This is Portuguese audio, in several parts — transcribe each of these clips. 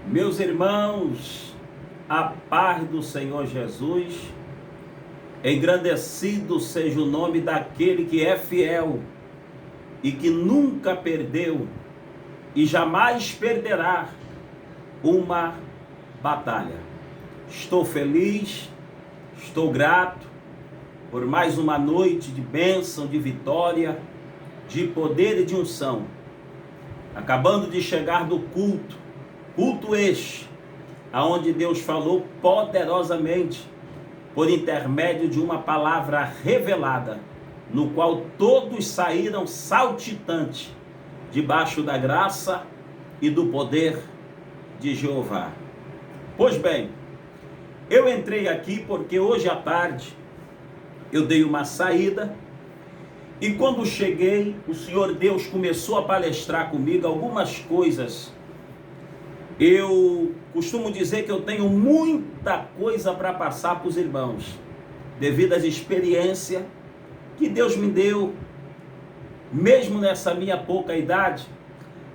Meus irmãos, a paz do Senhor Jesus, engrandecido seja o nome daquele que é fiel e que nunca perdeu e jamais perderá uma batalha. Estou feliz, estou grato por mais uma noite de bênção, de vitória, de poder e de unção. Acabando de chegar do culto este, aonde Deus falou poderosamente por intermédio de uma palavra revelada, no qual todos saíram saltitantes debaixo da graça e do poder de Jeová. Pois bem, eu entrei aqui porque hoje à tarde eu dei uma saída e quando cheguei, o Senhor Deus começou a palestrar comigo algumas coisas. Eu costumo dizer que eu tenho muita coisa para passar para os irmãos, devido às experiências que Deus me deu, mesmo nessa minha pouca idade.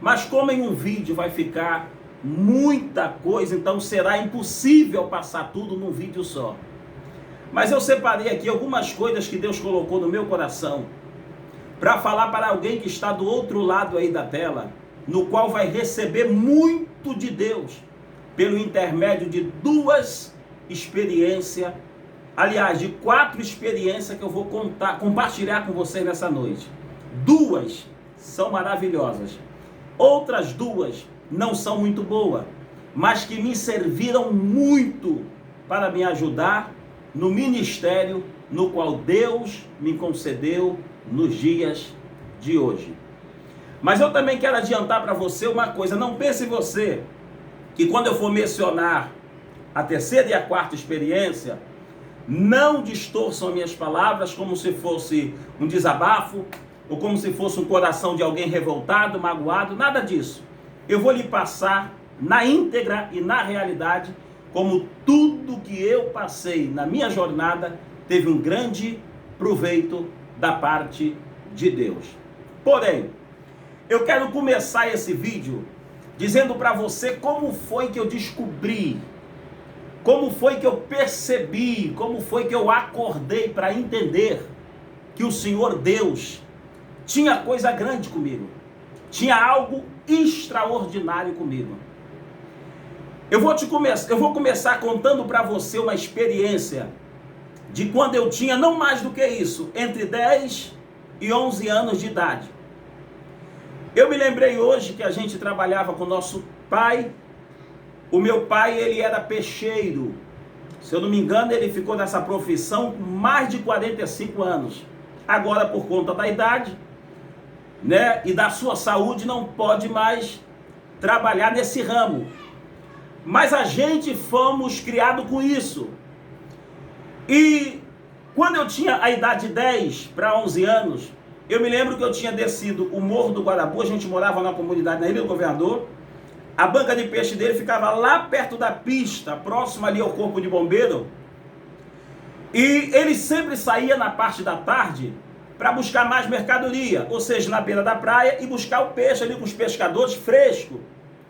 Mas como em um vídeo vai ficar muita coisa, então será impossível passar tudo num vídeo só. Mas eu separei aqui algumas coisas que Deus colocou no meu coração, para falar para alguém que está do outro lado aí da tela, no qual vai receber muito de Deus, pelo intermédio de duas experiências, aliás, de 4 experiências que eu vou compartilhar com vocês nessa noite. 2 são maravilhosas, outras 2 não são muito boas, mas que me serviram muito para me ajudar no ministério no qual Deus me concedeu nos dias de hoje. Mas eu também quero adiantar para você uma coisa, não pense você que quando eu for mencionar a 3ª e a 4ª experiência, não distorçam as minhas palavras como se fosse um desabafo, ou como se fosse um coração de alguém revoltado, magoado, nada disso. Eu vou lhe passar na íntegra e na realidade, como tudo que eu passei na minha jornada teve um grande proveito da parte de Deus. Porém, eu quero começar esse vídeo dizendo para você como foi que eu descobri, como foi que eu percebi, como foi que eu acordei para entender que o Senhor Deus tinha coisa grande comigo, tinha algo extraordinário comigo. Eu vou começar contando para você uma experiência de quando eu tinha não mais do que isso, entre 10 e 11 anos de idade. Eu me lembrei hoje que a gente trabalhava com o nosso pai. O meu pai, ele era peixeiro. Se eu não me engano, ele ficou nessa profissão mais de 45 anos. Agora, por conta da idade, né, e da sua saúde, não pode mais trabalhar nesse ramo. Mas a gente fomos criados com isso. E quando eu tinha a idade de 10 para 11 anos, eu me lembro que eu tinha descido o Morro do Guarabu, a gente morava na comunidade na Ilha do Governador, a banca de peixe dele ficava lá perto da pista, próximo ali ao corpo de bombeiro, e ele sempre saía na parte da tarde para buscar mais mercadoria, ou seja, na beira da praia, e buscar o peixe ali com os pescadores fresco,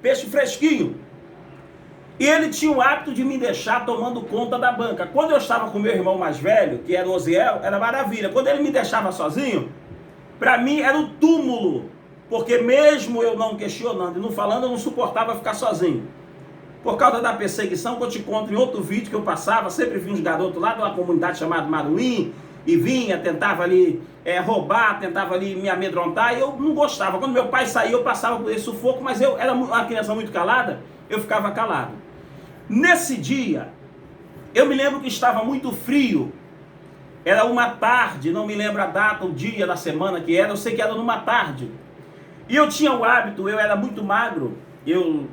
peixe fresquinho. E ele tinha o hábito de me deixar tomando conta da banca. Quando eu estava com meu irmão mais velho, que era o Oziel, era maravilha. Quando ele me deixava sozinho, para mim era o túmulo, porque mesmo eu não questionando e não falando, eu não suportava ficar sozinho. Por causa da perseguição, que eu te conto em outro vídeo que eu passava, sempre vi uns garotos lá de uma comunidade chamada Maruim, e vinha, tentava ali roubar, tentava ali me amedrontar, e eu não gostava. Quando meu pai saía, eu passava por esse sufoco, mas eu era uma criança muito calada, eu ficava calado. Nesse dia, eu me lembro que estava muito frio. Era uma tarde, não me lembro a data, o dia da semana que era, eu sei que era numa tarde. E eu tinha o hábito, eu era muito magro, eu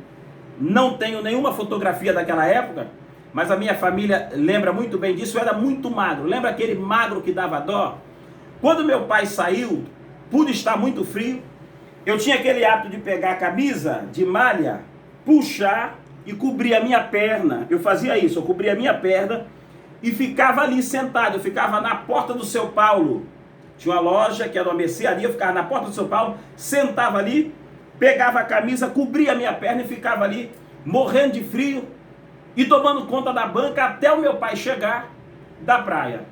não tenho nenhuma fotografia daquela época, mas a minha família lembra muito bem disso, eu era muito magro. Lembra aquele magro que dava dó? Quando meu pai saiu, por estar muito frio, eu tinha aquele hábito de pegar a camisa de malha, puxar e cobrir a minha perna. Eu fazia isso, eu cobria a minha perna e ficava ali sentado, eu ficava na porta do Seu Paulo. Tinha uma loja que era uma mercearia, eu ficava na porta do Seu Paulo, sentava ali, pegava a camisa, cobria a minha perna e ficava ali morrendo de frio e tomando conta da banca até o meu pai chegar da praia.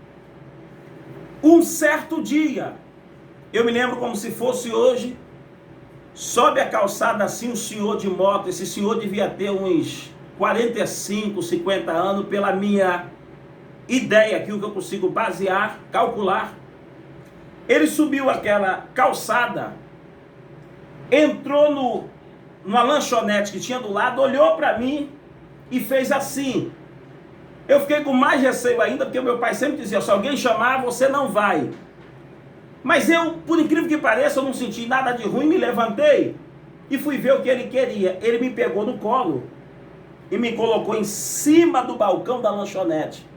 Um certo dia, eu me lembro como se fosse hoje, sobe a calçada assim um senhor de moto. Esse senhor devia ter uns 45, 50 anos, pela minha ideia aqui, o que eu consigo basear, calcular. Ele subiu aquela calçada, entrou numa lanchonete que tinha do lado, olhou para mim e fez assim. Eu fiquei com mais receio ainda, porque o meu pai sempre dizia, se alguém chamar, você não vai. Mas eu, por incrível que pareça, eu não senti nada de ruim, me levantei e fui ver o que ele queria. Ele me pegou no colo e me colocou em cima do balcão da lanchonete.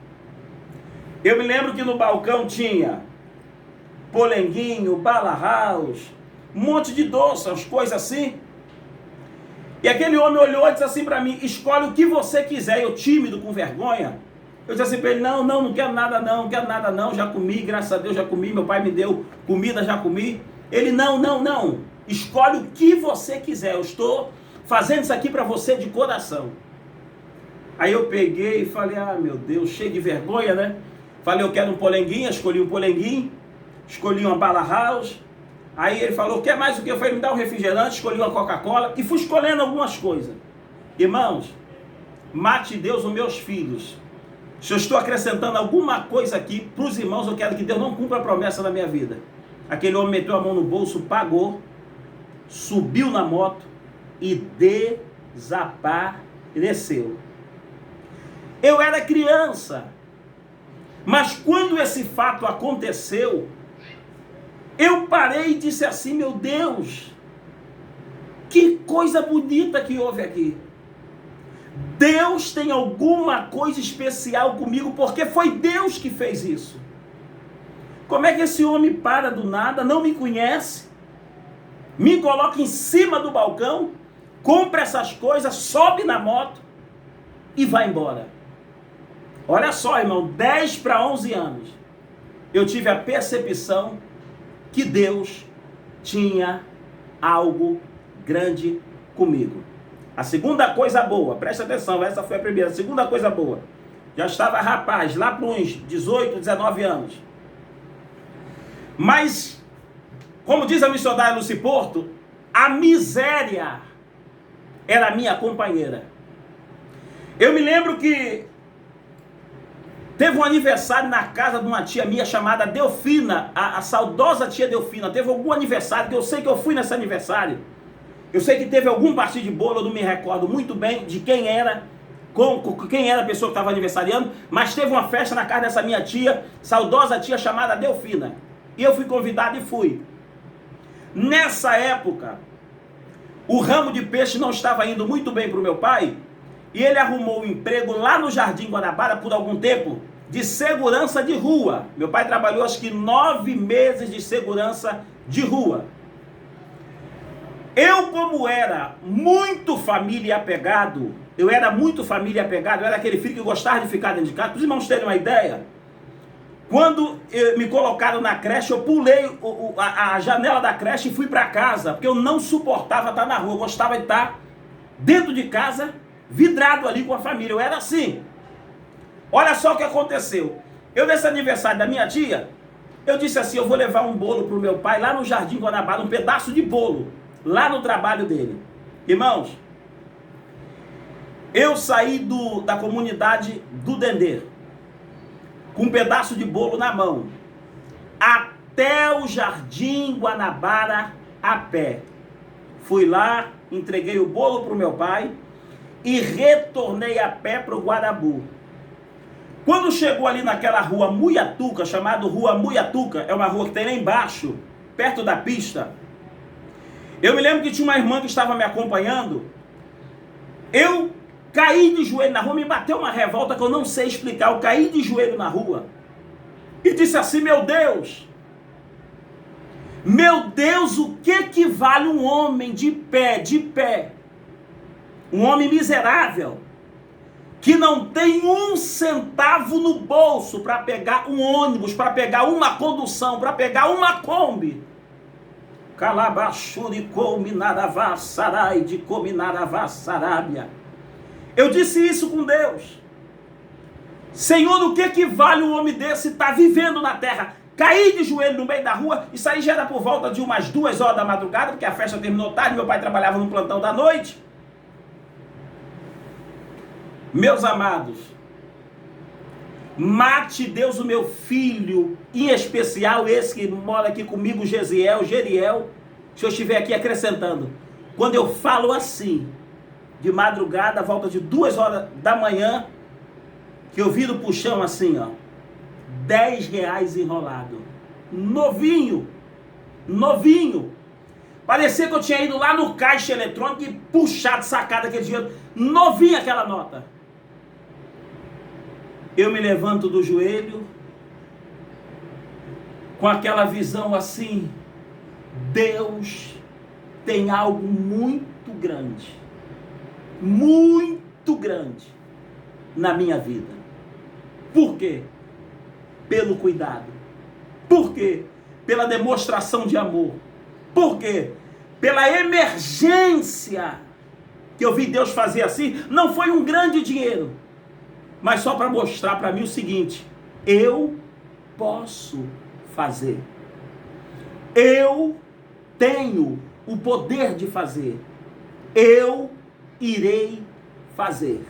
Eu me lembro que no balcão tinha polenguinho, bala house, um monte de doces, coisas assim. E aquele homem olhou e disse assim para mim, escolhe o que você quiser. Eu tímido, com vergonha, eu disse assim para ele, não quero nada não, já comi, graças a Deus já comi, meu pai me deu comida, já comi. Ele, não, escolhe o que você quiser, eu estou fazendo isso aqui para você de coração. Aí eu peguei e falei, meu Deus, cheio de vergonha, né? Falei, eu quero um polenguinho, escolhi um polenguinho, escolhi uma bala house. Aí ele falou, quer mais o que? Eu falei, me dá um refrigerante, escolhi uma Coca-Cola e fui escolhendo algumas coisas. Irmãos, mate Deus os meus filhos. Se eu estou acrescentando alguma coisa aqui para os irmãos, eu quero que Deus não cumpra a promessa na minha vida. Aquele homem meteu a mão no bolso, pagou, subiu na moto e desapareceu. Eu era criança, mas quando esse fato aconteceu, eu parei e disse assim, meu Deus, que coisa bonita que houve aqui. Deus tem alguma coisa especial comigo, porque foi Deus que fez isso. Como é que esse homem para do nada, não me conhece, me coloca em cima do balcão, compra essas coisas, sobe na moto e vai embora? Olha só, irmão, 10 para 11 anos, eu tive a percepção que Deus tinha algo grande comigo. A segunda coisa boa, presta atenção, essa foi a primeira. A segunda coisa boa, já estava rapaz, lá para uns 18, 19 anos. Mas, como diz a missionária Lucy Porto, a miséria era a minha companheira. Eu me lembro que teve um aniversário na casa de uma tia minha chamada Delfina, a saudosa tia Delfina. Teve algum aniversário, que eu sei que eu fui nesse aniversário. Eu sei que teve algum pastel de bolo, eu não me recordo muito bem de quem era, quem era a pessoa que estava aniversariando, mas teve uma festa na casa dessa minha tia, saudosa tia chamada Delfina. E eu fui convidado e fui. Nessa época, o ramo de peixe não estava indo muito bem para o meu pai, e ele arrumou um emprego lá no Jardim Guanabara por algum tempo, de segurança de rua. Meu pai trabalhou acho que 9 meses de segurança de rua. Eu, como era muito família apegado, eu era aquele filho que gostava de ficar dentro de casa. Para os irmãos terem uma ideia, quando me colocaram na creche, eu pulei a janela da creche e fui para casa, porque eu não suportava estar na rua, eu gostava de estar dentro de casa, vidrado ali com a família. Eu era assim. Olha só o que aconteceu. Eu, nesse aniversário da minha tia, eu disse assim, eu vou levar um bolo para o meu pai lá no Jardim Guanabara, um pedaço de bolo, lá no trabalho dele. Irmãos, eu saí da comunidade do Dendê, com um pedaço de bolo na mão, até o Jardim Guanabara a pé. Fui lá, entreguei o bolo para o meu pai e retornei a pé para o Guarabu. Quando chegou ali naquela rua Muiatuca, chamada Rua Muiatuca, é uma rua que tem lá embaixo, perto da pista, eu me lembro que tinha uma irmã que estava me acompanhando. Eu caí de joelho na rua, me bateu uma revolta que eu não sei explicar. Eu caí de joelho na rua e disse assim, meu Deus, o que vale um homem de pé, um homem miserável, que não tem um centavo no bolso para pegar um ônibus, para pegar uma condução, para pegar uma Kombi. Calabachuri cominaravassarai de cominaravassarábia. Eu disse isso com Deus. Senhor, o que vale um homem desse estar vivendo na terra? Caí de joelho no meio da rua, isso aí já era por volta de umas 2 horas da madrugada, porque a festa terminou tarde, meu pai trabalhava no plantão da noite. Meus amados, mate Deus o meu filho, em especial esse que mora aqui comigo, Geriel, se eu estiver aqui acrescentando. Quando eu falo assim, de madrugada, a volta de 2 horas da manhã, que eu viro pro chão assim, ó, R$10 enrolado, novinho, parecia que eu tinha ido lá no caixa eletrônico e puxado, sacado aquele dinheiro, novinho aquela nota. Eu me levanto do joelho, com aquela visão assim, Deus tem algo muito grande na minha vida. Por quê? Pelo cuidado. Por quê? Pela demonstração de amor. Por quê? Pela emergência que eu vi Deus fazer assim. Não foi um grande dinheiro, mas só para mostrar para mim o seguinte: eu posso fazer. Eu tenho o poder de fazer. Eu irei fazer.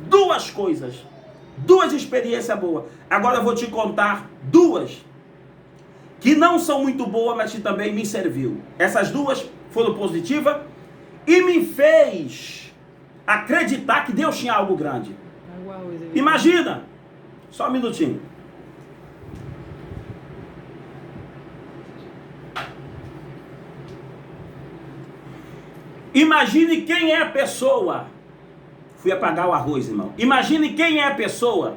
2 coisas. 2 experiências boas. Agora eu vou te contar 2 que não são muito boas, mas que também me serviu. Essas 2 foram positivas e me fez acreditar que Deus tinha algo grande. Imagina, só um minutinho. Imagine quem é a pessoa. Fui apagar o arroz, irmão. Imagine quem é a pessoa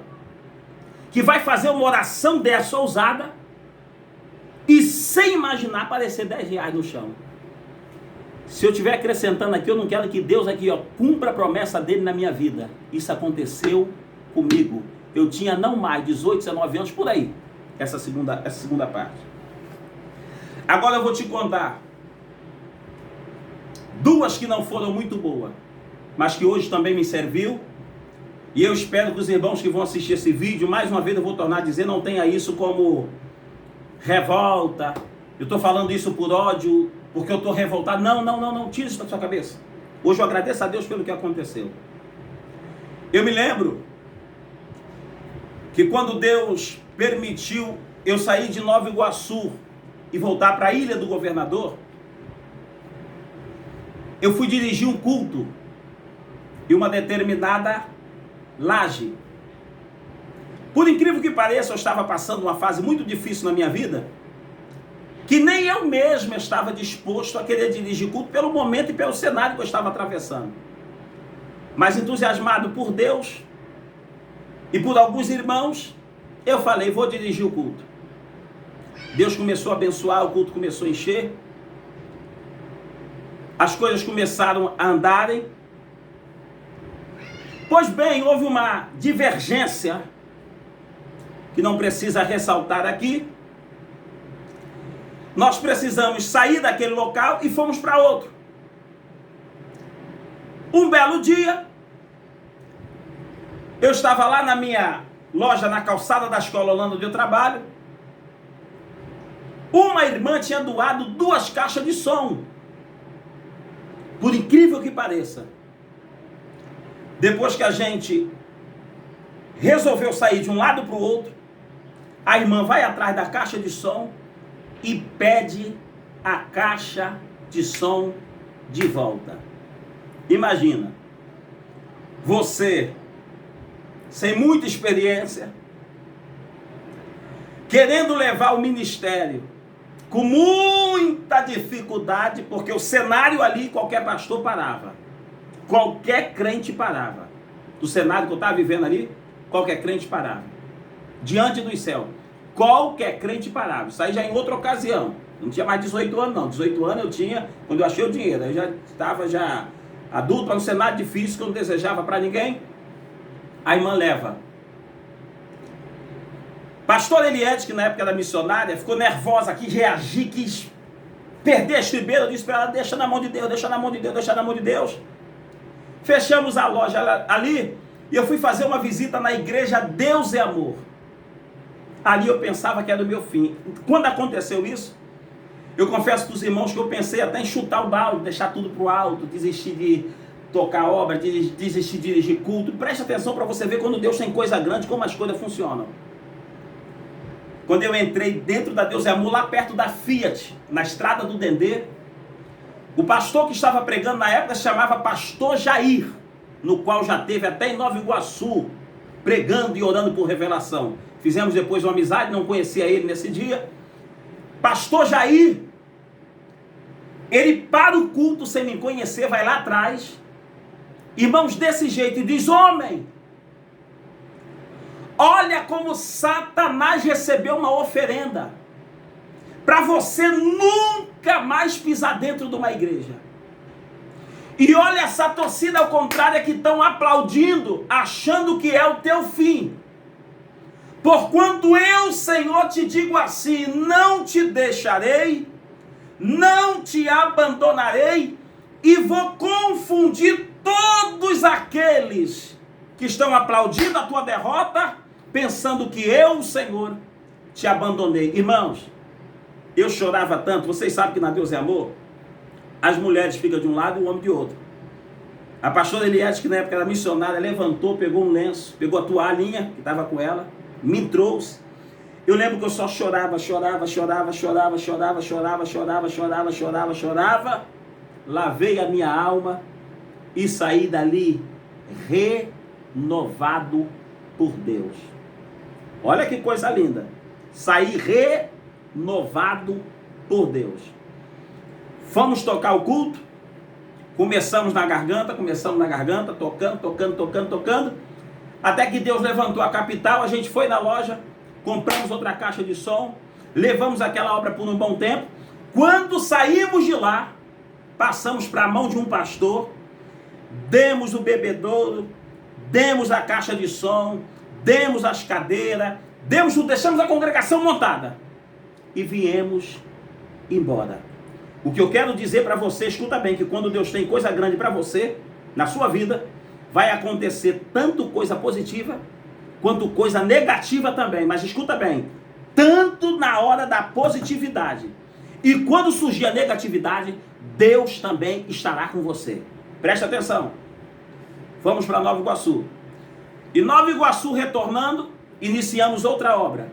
que vai fazer uma oração dessa ousada e sem imaginar aparecer R$10 no chão. Se eu estiver acrescentando aqui, eu não quero que Deus aqui, ó, cumpra a promessa dele na minha vida. Isso aconteceu comigo. Eu tinha não mais 18, 19 anos, por aí. Essa segunda parte. Agora eu vou te contar 2 que não foram muito boas, mas que hoje também me serviu. E eu espero que os irmãos que vão assistir esse vídeo, mais uma vez eu vou tornar a dizer, não tenha isso como revolta. Eu estou falando isso por ódio, porque eu estou revoltado. Não, tira isso da sua cabeça. Hoje eu agradeço a Deus pelo que aconteceu. Eu me lembro que quando Deus permitiu eu sair de Nova Iguaçu e voltar para a Ilha do Governador, eu fui dirigir um culto em uma determinada laje. Por incrível que pareça, eu estava passando uma fase muito difícil na minha vida, que nem eu mesmo estava disposto a querer dirigir culto pelo momento e pelo cenário que eu estava atravessando. Mas entusiasmado por Deus e por alguns irmãos, eu falei, vou dirigir o culto. Deus começou a abençoar, o culto começou a encher, as coisas começaram a andarem. Pois bem, houve uma divergência, que não precisa ressaltar aqui. Nós precisamos sair daquele local e fomos para outro. Um belo dia, eu estava lá na minha loja, na calçada da escola onde eu trabalho. Uma irmã tinha doado 2 caixas de som. Por incrível que pareça. Depois que a gente resolveu sair de um lado para o outro, a irmã vai atrás da caixa de som e pede a caixa de som de volta. Imagina, você, sem muita experiência, querendo levar o ministério, com muita dificuldade, porque o cenário ali, qualquer pastor parava. Qualquer crente parava. Do cenário que eu estava vivendo ali, qualquer crente parava. Diante dos céus, qualquer crente parava. Isso aí já em outra ocasião. Não tinha mais 18 anos não. 18 anos eu tinha, quando eu achei o dinheiro. Eu já estava adulto, para um cenário difícil que eu não desejava para ninguém. A irmã leva. Pastor Eliette, que na época era missionária, ficou nervosa, quis reagir, quis perder a estribeira. Eu disse para ela, deixa na mão de Deus, deixa na mão de Deus, deixa na mão de Deus. Fechamos a loja ali e eu fui fazer uma visita na igreja Deus é Amor. Ali eu pensava que era o meu fim. Quando aconteceu isso, eu confesso para os irmãos que eu pensei até em chutar o balde, deixar tudo para o alto, desistir de tocar obra, desistir de dirigir culto. Preste atenção para você ver quando Deus tem coisa grande, como as coisas funcionam. Quando eu entrei dentro da Deus é Amor, lá perto da Fiat, na estrada do Dendê, o pastor que estava pregando na época se chamava Pastor Jair, no qual já teve até em Nova Iguaçu, pregando e orando por revelação. Fizemos depois uma amizade, não conhecia ele nesse dia. Pastor Jair, ele para o culto sem me conhecer, vai lá atrás, irmãos, desse jeito, e diz: homem, olha como Satanás recebeu uma oferenda, para você nunca mais pisar dentro de uma igreja. E olha essa torcida ao contrário que estão aplaudindo, achando que é o teu fim. Porquanto eu, Senhor, te digo assim: não te deixarei, não te abandonarei, e vou confundir todos aqueles que estão aplaudindo a tua derrota, pensando que eu, Senhor, te abandonei. Irmãos, eu chorava tanto. Vocês sabem que na Deus é Amor, as mulheres ficam de um lado e o homem de outro. A pastora Eliette, que na época era missionária, levantou, pegou um lenço, pegou a toalhinha que estava com ela, me trouxe. Eu lembro que eu só chorava. Lavei a minha alma e saí dali renovado por Deus. Olha que coisa linda. Saí renovado por Deus. Fomos tocar o culto. Começamos na garganta, tocando. Até que Deus levantou a capital, a gente foi na loja, compramos outra caixa de som, levamos aquela obra por um bom tempo. Quando saímos de lá, passamos para a mão de um pastor, demos o bebedouro, demos a caixa de som, demos as cadeiras, deixamos a congregação montada e viemos embora. O que eu quero dizer para você, escuta bem, que quando Deus tem coisa grande para você, na sua vida, vai acontecer tanto coisa positiva, quanto coisa negativa também. Mas escuta bem, tanto na hora da positividade, e quando surgir a negatividade, Deus também estará com você. Preste atenção. Vamos para Nova Iguaçu. E Nova Iguaçu retornando, iniciamos outra obra.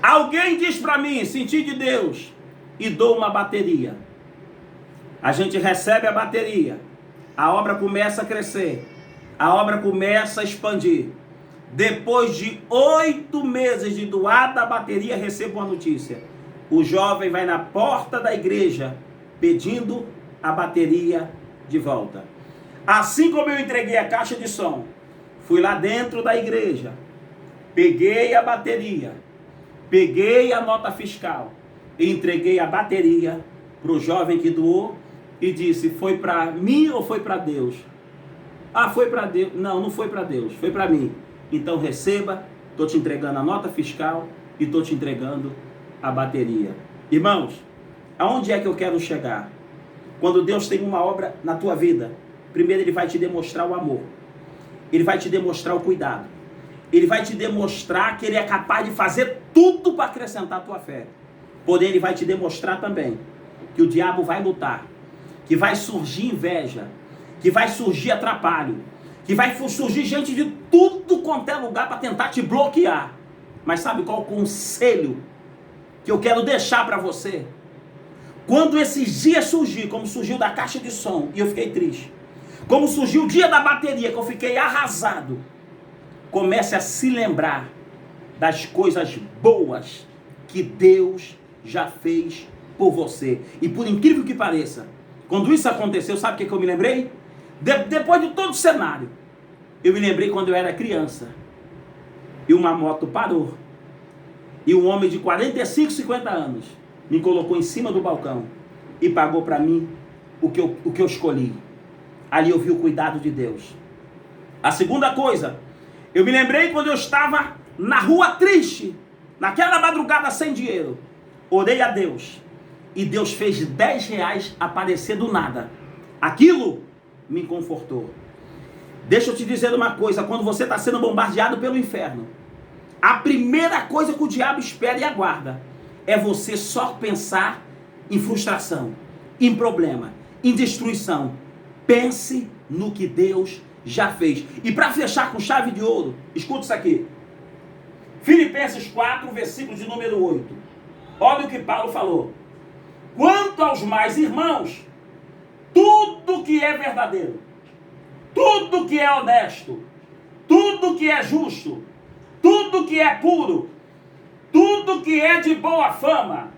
Alguém diz para mim, senti de Deus, e dou uma bateria. A gente recebe a bateria, a obra começa a crescer, a obra começa a expandir. Depois de 8 meses de doada a bateria, recebo uma notícia. O jovem vai na porta da igreja pedindo a bateria de volta. Assim como eu entreguei a caixa de som, fui lá dentro da igreja, peguei a bateria, peguei a nota fiscal e entreguei a bateria para o jovem que doou e disse: foi para mim ou foi para Deus? Ah, foi para Deus. Não, não foi para Deus, foi para mim. Então receba, estou te entregando a nota fiscal e estou te entregando a bateria. Irmãos, aonde é que eu quero chegar? Quando Deus tem uma obra na tua vida, primeiro Ele vai te demonstrar o amor, Ele vai te demonstrar o cuidado, Ele vai te demonstrar que Ele é capaz de fazer tudo para acrescentar a tua fé. Porém, Ele vai te demonstrar também que o diabo vai lutar, que vai surgir inveja, que vai surgir atrapalho, que vai surgir gente de tudo quanto é lugar para tentar te bloquear. Mas sabe qual o conselho que eu quero deixar para você? Quando esses dias surgir, como surgiu da caixa de som, e eu fiquei triste, como surgiu o dia da bateria, que eu fiquei arrasado, comece a se lembrar das coisas boas que Deus já fez por você. E por incrível que pareça, quando isso aconteceu, sabe o que eu me lembrei? Depois de todo o cenário, eu me lembrei quando eu era criança, e uma moto parou, e um homem de 45, 50 anos me colocou em cima do balcão e pagou para mim o que eu escolhi. Ali eu vi o cuidado de Deus. A segunda coisa, eu me lembrei quando eu estava na rua triste, naquela madrugada sem dinheiro, orei a Deus e Deus fez R$10 aparecer do nada. Aquilo me confortou. Deixa eu te dizer uma coisa, quando você está sendo bombardeado pelo inferno, a primeira coisa que o diabo espera e aguarda é você só pensar em frustração, em problema, em destruição. Pense no que Deus já fez. E para fechar com chave de ouro, escuta isso aqui. Filipenses 4, versículo de número 8. Olha o que Paulo falou. Quanto aos mais irmãos, tudo que é verdadeiro, tudo que é honesto, tudo que é justo, tudo que é puro, tudo que é de boa fama,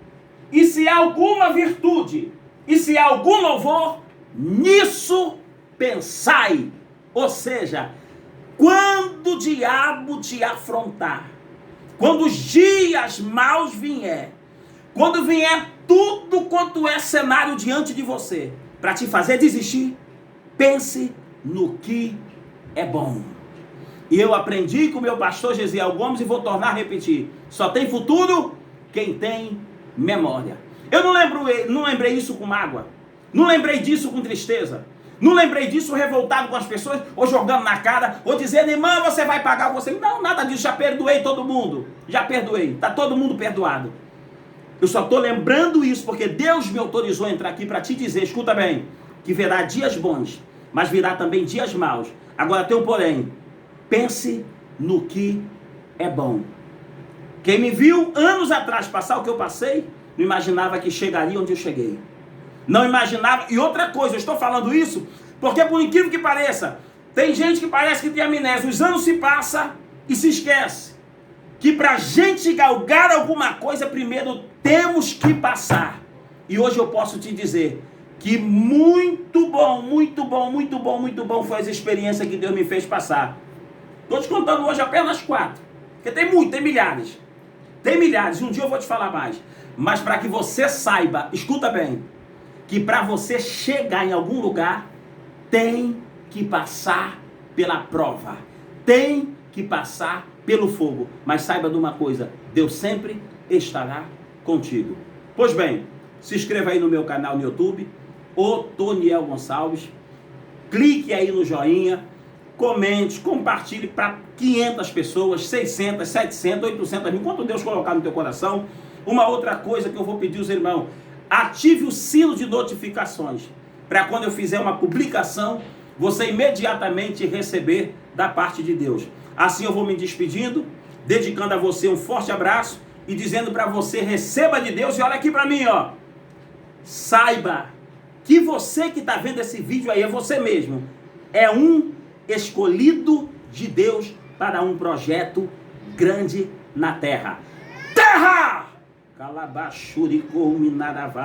e se há alguma virtude, e se há algum louvor, nisso pensai. Ou seja, quando o diabo te afrontar, quando os dias maus vier, quando vier tudo quanto é cenário diante de você, para te fazer desistir, pense no que é bom. E eu aprendi com o meu pastor Gesiel Gomes e vou tornar a repetir. Só tem futuro quem tem memória. Eu não lembrei isso com mágoa. Não lembrei disso com tristeza. Não lembrei disso revoltado com as pessoas, ou jogando na cara, ou dizendo, irmã, você vai pagar você. Não, nada disso, já perdoei todo mundo. Já perdoei, está todo mundo perdoado. Eu só estou lembrando isso porque Deus me autorizou a entrar aqui para te dizer, escuta bem, que virá dias bons, mas virá também dias maus. Agora tem um porém, pense no que é bom. Quem me viu anos atrás passar o que eu passei, não imaginava que chegaria onde eu cheguei. Não imaginava. E outra coisa, eu estou falando isso porque, por incrível que pareça, tem gente que parece que tem amnésia. Os anos se passam e se esquece que para a gente galgar alguma coisa, primeiro temos que passar. E hoje eu posso te dizer que muito bom foi as experiências que Deus me fez passar. Estou te contando hoje apenas 4. Porque tem milhares. Tem milhares, um dia eu vou te falar mais. Mas para que você saiba, escuta bem, que para você chegar em algum lugar, tem que passar pela prova. Tem que passar pelo fogo. Mas saiba de uma coisa, Deus sempre estará contigo. Pois bem, se inscreva aí no meu canal no YouTube, Otoniel Gonçalves. Clique aí no joinha, comente, compartilhe para 500 pessoas, 600, 700, 800 mil, quanto Deus colocar no teu coração. Uma outra coisa que eu vou pedir aos irmãos, ative o sino de notificações, para quando eu fizer uma publicação, você imediatamente receber da parte de Deus. Assim eu vou me despedindo, dedicando a você um forte abraço e dizendo para você, receba de Deus. E olha aqui para mim, ó, saiba que você que está vendo esse vídeo aí, é você mesmo, é um escolhido de Deus para um projeto grande na terra. Terra! Calabachurico Minaravá.